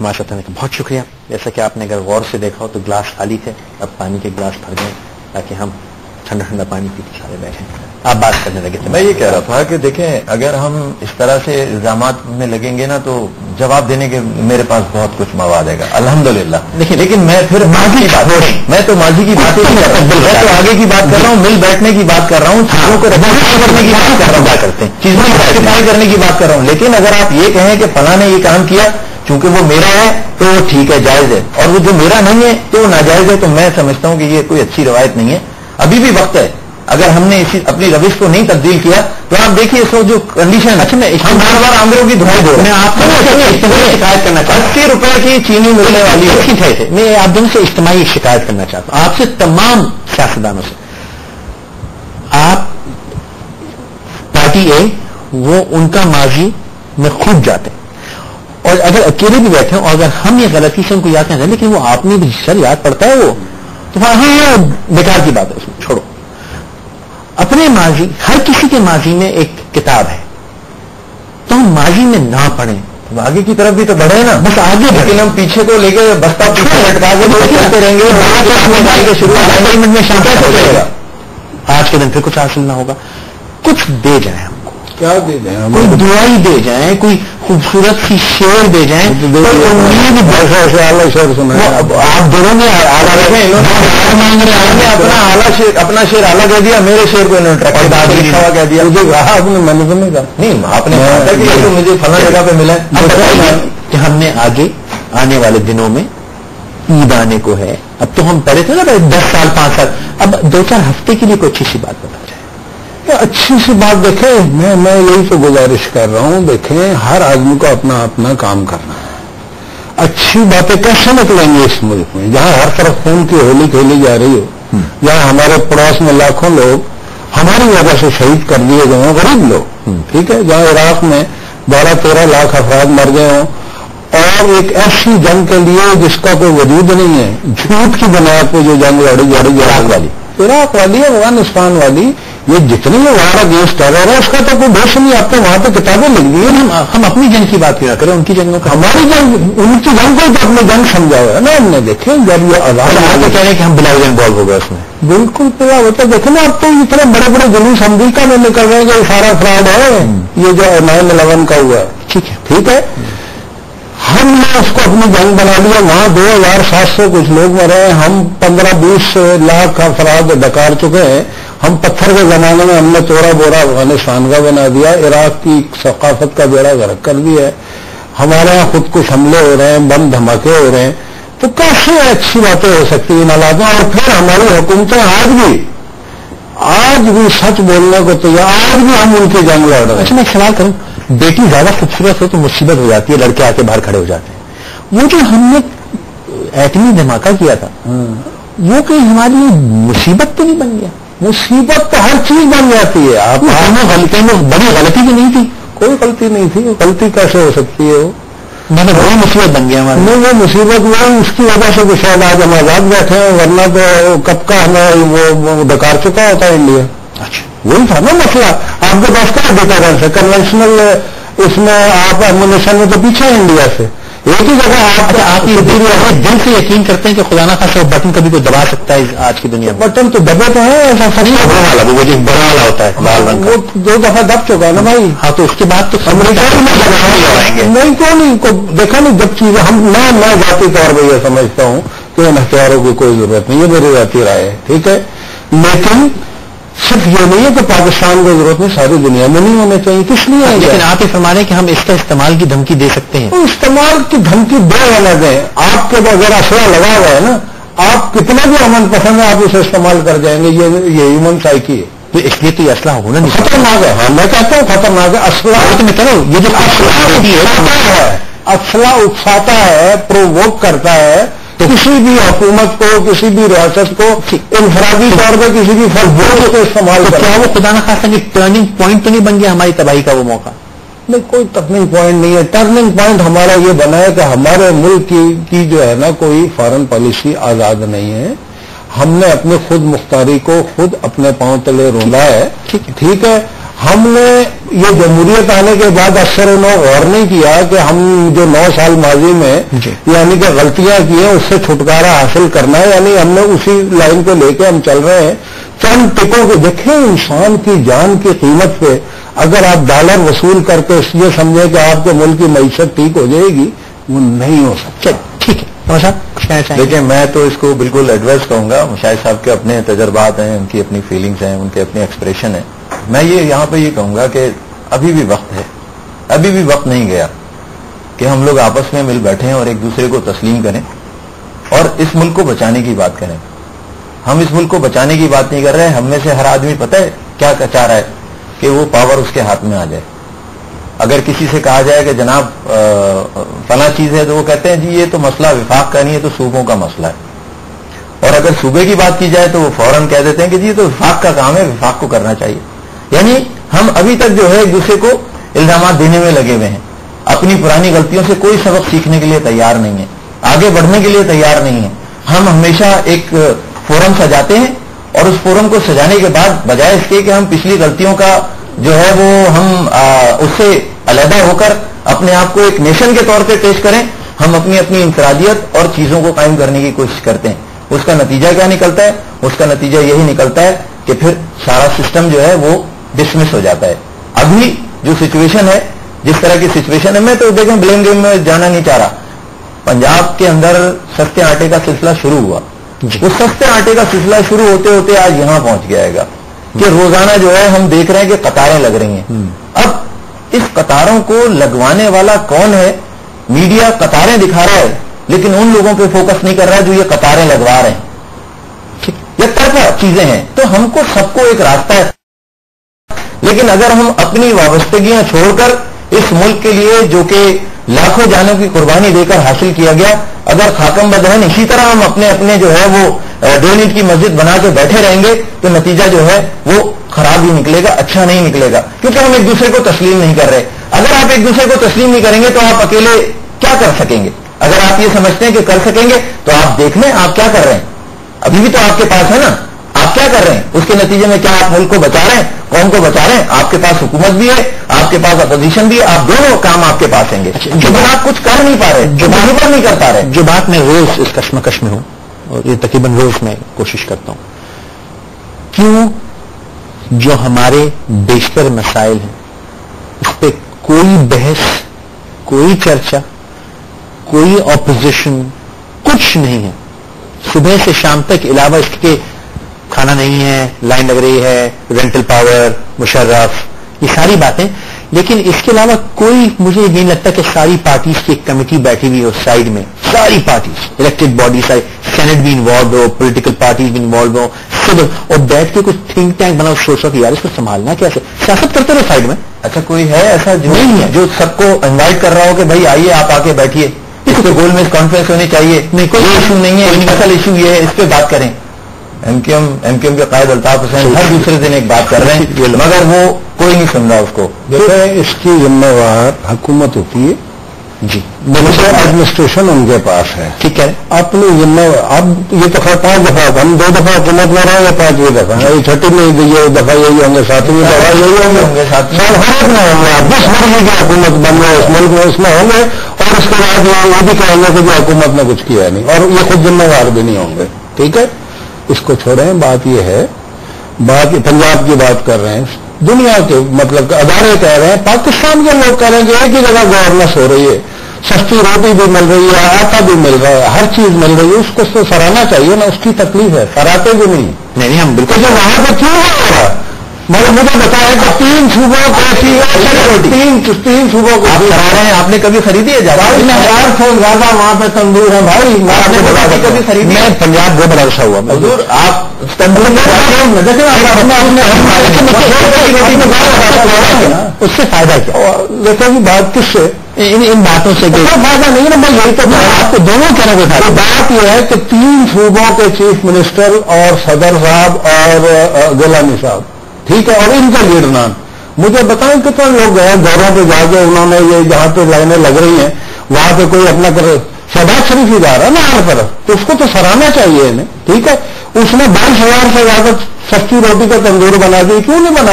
ہمارے ساتھ ہونے کا بہت شکریہ. جیسا کہ آپ نے اگر غور سے دیکھا ہو تو گلاس خالی تھے, اب پانی کے گلاس بھر گئے تاکہ ہم ٹھنڈا ٹھنڈا پانی پیتے سارے بیٹھیں. آپ بات کرنے لگے تھے. میں یہ کہہ رہا تھا کہ دیکھیں اگر ہم اس طرح سے الزامات میں لگیں گے نا تو جواب دینے کے میرے پاس بہت کچھ مواد ہے گا الحمدللہ. لیکن میں پھر ماضی کی بات میں تو ماضی کی بات نہیں کر رہا ہوں, میں تو آگے کی بات کر رہا ہوں, مل بیٹھنے کی بات کر رہا ہوں, چیزوں کو ریکٹیفائی کرنے کی بات کر رہا ہوں, کرتے ہیں چیزوں کو ریکٹیفائی کرنے کی بات کر رہا ہوں. لیکن اگر آپ یہ کہیں کہ فلاں نے یہ کام کیا چونکہ وہ میرا ہے تو وہ ٹھیک ہے, جائز ہے, اور وہ جو میرا نہیں ہے تو وہ ناجائز ہے, تو میں سمجھتا ہوں کہ یہ کوئی اچھی روایت نہیں ہے. ابھی بھی وقت ہے, اگر ہم نے اپنی روش کو نہیں تبدیل کیا تو آپ دیکھیے اس وقت جو کنڈیشن ہے, ہم بار بار آمروں کی دھوئی دو. میں آپ کو شکایت کرنا چاہتا ہوں, 80 روپے کی چینی ملنے والی ہے. میں آپ دونوں سے اجتماعی شکایت کرنا چاہتا ہوں, آپ سے, تمام سیاستدانوں سے. آپ پارٹی اے وہ ان کا ماضی میں خوب جاتے ہیں, اور اگر اکیلے بھی بیٹھے ہوں اور اگر ہم یہ غلطی سے ان کو یاد کریں لیکن وہ آپ نے بھی سر یاد پڑتا ہے وہ تو ہاں بیکار کی بات ہے, اس میں چھوڑو. اپنے ماضی, ہر کسی کے ماضی میں ایک کتاب ہے, تو ہم ماضی میں نہ پڑھیں, آگے کی طرف بھی تو بڑھے نا, بس آگے. لیکن ہم پیچھے کو لے کے بستہ پیچھے لٹکا کے رہیں گے, شروع میں شامل ہو جائے گا. آج کے دن پھر کچھ حاصل نہ ہوگا. کچھ دے جائیں ہم کو, کیا دے جائیں, کوئی دعائی دے جائیں, کوئی خوبصورت سی شعر دے جائیں. شعر سنا آپ دونوں نے اپنا شعر اعلیٰ کہہ دیا, میرے شعر کو انہوں نے کہہ دیا. میں نے سمجھا نہیں, آپ نے کہا کہ مجھے فلاں جگہ پہ ملا کہ ہم نے آگے آنے والے دنوں میں عید آنے کو ہے. اب تو ہم پڑھے تھے نا 10 سال 5 سال, اب 2-4 ہفتے کے لیے کوئی اچھی سی بات بتا جائے. اچھی سی بات دیکھیں, میں یہی تو گزارش کر رہا ہوں, دیکھیں ہر آدمی کو اپنا اپنا کام کرنا ہے. اچھی باتیں کیسے نکلیں گے اس ملک میں جہاں ہر طرف خون کی ہولی کھیلی جا رہی ہو, جہاں ہمارے پڑوس میں لاکھوں لوگ ہماری وجہ سے شہید کر دیے گئے ہوں, غریب لوگ, ٹھیک ہے, جہاں عراق میں 12-13 لاکھ افراد مر گئے ہوں, اور ایک ایسی جنگ کے لیے جس کا کوئی وجود نہیں ہے, جھوٹ کی بنیاد پہ جو جنگ لڑی عراق والی افغانستان والی, یہ جتنی وار اگینسٹ ٹیرر ہے اس کا تو کوئی دوش نہیں. آپ نے وہاں پہ کتابیں لکھ دی ہیں, ہم اپنی جنگ کی بات کیا کریں, ان کی جنگوں کا. ہماری جنگ, ان کی جنگ کو تو اپنی جنگ سمجھا ہوا ہے نا ہم نے. دیکھیں جب یہ آزاد تو کہہ رہے ہیں کہ ہم بلا انوالو ہو گئے اس میں, بالکل پورا ہوتا. دیکھیں نا اب تو اتنے بڑے بڑے جلوس امریکہ میں نکل رہے ہیں کہ سارا فراڈ ہے, یہ جو 9/11 کا ہوا ہے, ٹھیک ہے, ہم نے اس کو اپنی جنگ بنا لیا. وہاں 2700 کچھ لوگ مرے ہیں, ہم 15-20 لاکھ افراد ڈکار چکے ہیں. ہم پتھر کے زمانے میں ہم نے توڑا بوڑا افغانستان کا بنا دیا, عراق کی ثقافت کا بیڑا غرق کر دیا ہے. ہمارے یہاں خود کش حملے ہو رہے ہیں, بم دھماکے ہو رہے ہیں, تو کیسے اچھی باتیں ہو سکتی ہیں حالات میں. اور پھر ہماری حکومتیں آج بھی سچ بولنے کو تیار, آج بھی ہم ان کی جنگ لڑ رہے ہیں. اچھا میں سوال کروں, بیٹی زیادہ خوبصورت ہو تو مصیبت ہو جاتی ہے, لڑکے آ کے باہر کھڑے ہو جاتے ہیں. وہ جو ہم نے ایٹمی دھماکہ کیا تھا وہ کہیں ہماری مصیبت تو نہیں بن گیا؟ مصیبت تو ہر چیز بن جاتی ہے. آپ غلطی میں بڑی غلطی بھی نہیں تھی, کوئی غلطی نہیں تھی, غلطی کیسے ہو سکتی ہے؟ میں نے بڑی مصیبت بن گیا ہمارے. نہیں, وہ مصیبت وہ اس کی وجہ سے تو شاید آج ہم آزاد بیٹھے ہیں, ورنہ تو کب کا ہمیں وہ ڈکار چکا ہوتا ہے انڈیا. اچھا وہی تھا نا مسئلہ. آپ کے پاس کیا ڈیٹرنس ہے کنونشنل, اس میں آپ ایمونیشن میں تو پیچھے ہیں انڈیا سے. ایک ہی جگہ آپ دل سے یقین کرتے ہیں کہ خدا نہ خاصا بٹن کبھی کوئی دبا سکتا ہے آج کی دنیا میں؟ بٹن تو دبے تو ہے, ایسا بڑا والا ہوتا ہے لال رنگ, وہ 2 دفعہ دب چکا ہے نا بھائی. ہاں تو اس کے بعد تو نہیں کیوں نہیں دیکھا نہیں جب چیزیں ہم, میں ذاتی طور پہ یہ سمجھتا ہوں کہ ان ہتھیاروں کی کوئی ضرورت نہیں ہے, میری ذاتی رائے ہے, ٹھیک ہے. لیکن صرف یہ نہیں ہے کہ پاکستان کو ضرورت نہیں, ساری دنیا میں نہیں ہونے چاہیے. کس لیے؟ لیکن آپ یہ فرما رہے ہیں کہ ہم اس کا استعمال کی دھمکی دے سکتے ہیں. استعمال کی دھمکی دے والا دیں. آپ کے اگر اسلحہ لگا ہوا ہے نا, آپ کتنا بھی امن پسند ہے آپ اسے استعمال کر جائیں گے, یہ ہیومن سائیکی ہے. تو اس لیے تو یہ اسلحہ ہونا نہیں خطرناک ہے. ہاں میں کہتا ہوں خطرناک ہے. اسلحہ یہ جو اسلحہ اکساتا ہے, پرووک کرتا ہے کسی بھی حکومت کو, کسی بھی ریاست کو انفرادی طور پہ کسی بھی فرد کو استعمال کرتا ہے. کیا وہ خدا نہ خاصا کہ ٹرننگ پوائنٹ تو نہیں بن گیا ہماری تباہی کا وہ موقع؟ نہیں, کوئی ٹرننگ پوائنٹ نہیں ہے. ٹرننگ پوائنٹ ہمارا یہ بنا ہے کہ ہمارے ملک کی جو ہے نا کوئی فارن پالیسی آزاد نہیں ہے. ہم نے اپنے خود مختاری کو خود اپنے پاؤں تلے روندا ہے, ٹھیک ہے. ہم نے یہ جمہوریت آنے کے بعد اکثر انہوں نے غور نہیں کیا کہ ہم جو 9 سال ماضی میں یعنی کہ غلطیاں کی ہیں اس سے چھٹکارا حاصل کرنا ہے، یعنی ہم نے اسی لائن کو لے کے ہم چل رہے ہیں. چند ٹکوں کو دیکھیں، انسان کی جان کی قیمت پہ اگر آپ ڈالر وصول کر کے یہ سمجھیں کہ آپ کے ملک کی معیشت ٹھیک ہو جائے گی، وہ نہیں ہو سکتا. ٹھیک ہے، دیکھیں میں تو اس کو بالکل ایڈوائز کہوں گا. مشاہد صاحب کے اپنے تجربات ہیں، ان کی اپنی فیلنگز ہیں، ان کے اپنے ایکسپریشن ہیں. میں یہاں پہ یہ کہوں گا کہ ابھی بھی وقت ہے، ابھی بھی وقت نہیں گیا کہ ہم لوگ آپس میں مل بیٹھیں اور ایک دوسرے کو تسلیم کریں اور اس ملک کو بچانے کی بات کریں. ہم اس ملک کو بچانے کی بات نہیں کر رہے ہیں. ہم میں سے ہر آدمی پتہ ہے کیا چاہ رہا ہے کہ وہ پاور اس کے ہاتھ میں آ جائے. اگر کسی سے کہا جائے کہ جناب فلاں چیز ہے تو وہ کہتے ہیں جی یہ تو مسئلہ وفاق کا نہیں ہے، تو صوبوں کا مسئلہ ہے. اور اگر صوبے کی بات کی جائے تو وہ فوراً کہہ دیتے ہیں کہ جی یہ تو وفاق کا کام ہے، وفاق کو کرنا چاہیے. یعنی ہم ابھی تک جو ہے ایک دوسرے کو الزامات دینے میں لگے ہوئے ہیں. اپنی پرانی غلطیوں سے کوئی سبق سیکھنے کے لیے تیار نہیں ہے، آگے بڑھنے کے لیے تیار نہیں ہے. ہم ہمیشہ ایک فورم سجاتے ہیں اور اس فورم کو سجانے کے بعد بجائے اس کے کہ ہم پچھلی غلطیوں کا جو ہے وہ ہم اس سے علیحدہ ہو کر اپنے آپ کو ایک نیشن کے طور پہ پیش کریں، ہم اپنی انفرادیت اور چیزوں کو قائم کرنے کی کوشش کرتے ہیں. اس کا نتیجہ کیا نکلتا ہے؟ اس کا نتیجہ یہی نکلتا ہے کہ پھر سارا سسٹم جو ہے وہ ڈسمس ہو جاتا ہے. ابھی جو سچویشن ہے، جس طرح کی سچویشن ہے، میں تو دیکھیں بلیم گیم میں جانا نہیں چاہ رہا. پنجاب کے اندر سستے آٹے کا سلسلہ شروع ہوا. وہ سستے آٹے کا سلسلہ شروع ہوتے ہوتے آج یہاں پہنچ گیا ہے کہ روزانہ جو ہے ہم دیکھ رہے ہیں کہ قطاریں لگ رہی ہیں. اب اس قطاروں کو لگوانے والا کون ہے؟ میڈیا قطاریں دکھا رہا ہے لیکن ان لوگوں پہ فوکس نہیں کر رہا جو یہ قطاریں لگوا رہے ہیں. یہ طرفہ چیزیں ہیں. تو ہم کو سب کو ایک راستہ ہے، لیکن اگر ہم اپنی وابستگیاں چھوڑ کر اس ملک کے لیے جو کہ لاکھوں جانوں کی قربانی دے کر حاصل کیا گیا، اگر خاکم بدہن اسی طرح ہم اپنے جو ہے وہ 2 اینٹ کی مسجد بنا کے بیٹھے رہیں گے تو نتیجہ جو ہے وہ خراب ہی نکلے گا، اچھا نہیں نکلے گا، کیونکہ ہم ایک دوسرے کو تسلیم نہیں کر رہے. اگر آپ ایک دوسرے کو تسلیم نہیں کریں گے تو آپ اکیلے کیا کر سکیں گے؟ اگر آپ یہ سمجھتے ہیں کہ کر سکیں گے تو آپ دیکھ لیں آپ کیا کر رہے ہیں. ابھی بھی تو آپ کے پاس ہے نا، آپ کیا کر رہے ہیں؟ اس کے نتیجے میں کیا آپ ملک کو بچا رہے ہیں، قوم کو بچا رہے ہیں؟ آپ کے پاس حکومت بھی ہے، آپ کے پاس اپوزیشن بھی ہے، آپ دونوں کام آپ کے پاس ہیں گے. جو آپ کچھ کر نہیں پا رہے، جو مانیور نہیں کر پا رہے، جو بات میں روز اس کشمکش میں ہوں اور یہ تقریباً روز میں کوشش کرتا ہوں، کیوں جو ہمارے بیشتر مسائل ہیں اس پہ کوئی بحث، کوئی چرچا، کوئی اپوزیشن، کچھ نہیں ہے. صبح سے شام تک علاوہ اس کے کھانا نہیں ہے، لائن لگ رہی ہے، رینٹل پاور، مشرف، یہ ساری باتیں. لیکن اس کے علاوہ کوئی، مجھے یہ نہیں لگتا کہ ساری پارٹیز کی ایک کمیٹی بیٹھی ہوئی ہے اس سائڈ میں، ساری پارٹیز، الیکٹڈ باڈی ساری، سینٹ بھی انوالو ہو، پولیٹیکل پارٹیز بھی انوالو ہو، سب، اور بیٹھ کے کچھ تھنک ٹینک بنا سوچ رہا کہ یار اس کو سنبھالنا کیسے. سیاست کرتے رہے سائڈ میں. اچھا کوئی ہے ایسا جو نہیں ہے جو سب کو انوائٹ کر رہا ہو کہ بھائی آئیے آپ آ کے بیٹھیے، اس پہ گول میں کانفرنس ہونی چاہیے، نہیں کوئی ایشو نہیں ہے، یونیورسل ایشو یہ ہے، اس پہ بات کریں. ایم کیو ایم کے قائد الطاف حسین ہر دوسرے دن ایک بات کر رہے ہیں مگر وہ کوئی نہیں سن رہا اس کو. دیکھیں اس کی ذمہ وار حکومت ہوتی ہے جی، ایڈمنسٹریشن ان کے پاس ہے. ٹھیک ہے، اپنی ذمہ، اب یہ دفعہ 5 دفعہ ہم 2 دفعہ حکومت میں رہے ہیں، 5ویں دفعہ یہ 6ٹی میں یہ دفعہ یہی ہوں گے، 7ویں دفعہ یہی ہوں گے، ہر میں ہوں گے. آپ جس مرضی کی حکومت بن رہے اس ملک میں اس میں ہوں گے، اور اس کے بعد یہ بھی کہیں گے کہ جو حکومت نے کچھ کیا نہیں، اور یہ خود ذمہ وار بھی نہیں ہوں گے. ٹھیک ہے، اس کو چھوڑیں. بات یہ ہے، بات پنجاب کی بات کر رہے ہیں، دنیا کے مطلب ادارے کہہ رہے ہیں، پاکستان کے لوگ کہہ رہے ہیں کہ ایک ہی جگہ گورننس ہو رہی ہے، سستی روٹی بھی مل رہی ہے، آٹا بھی مل رہا ہے، ہر چیز مل رہی ہے. اس کو تو سراہنا چاہیے نا، اس کی تکلیف ہے، سراہتے بھی نہیں. ہم بالکل جو وہاں پہ کیوں ہو رہا ہے، مجھے بتایا کہ 3 صوبوں کو 3 صوبوں کو رہے ہیں. آپ نے کبھی خریدی ہے؟ 1000 سے زیادہ وہاں پہ تندور ہے بھائی. کبھی خریدی؟ میں پنجاب گو بڑا ہوا حضور آپ تندور اس سے فائدہ کیا؟ دیکھو جی بات کس سے، ان باتوں سے فائدہ نہیں نا. میں یہی تو آپ کو دونوں کہنے کو تھا. بات یہ ہے کہ 3 صوبوں کے چیف منسٹر اور صدر صاحب اور گیلانی صاحب، ٹھیک ہے، اور ان کا لیڈر نام، مجھے بتائیں کتنے لوگ گئے دوروں پہ جا کے، انہوں نے یہ جہاں پہ لائنیں لگ رہی ہیں وہاں پہ کوئی اپنا شہباز شریف ہی جا رہا ہے نا ہر طرف، تو اس کو تو سراہنا چاہیے انہیں. ٹھیک ہے، اس نے 22,000 سے زیادہ سستی روٹی کا تندور بنا دی، کیوں نہیں بنا؟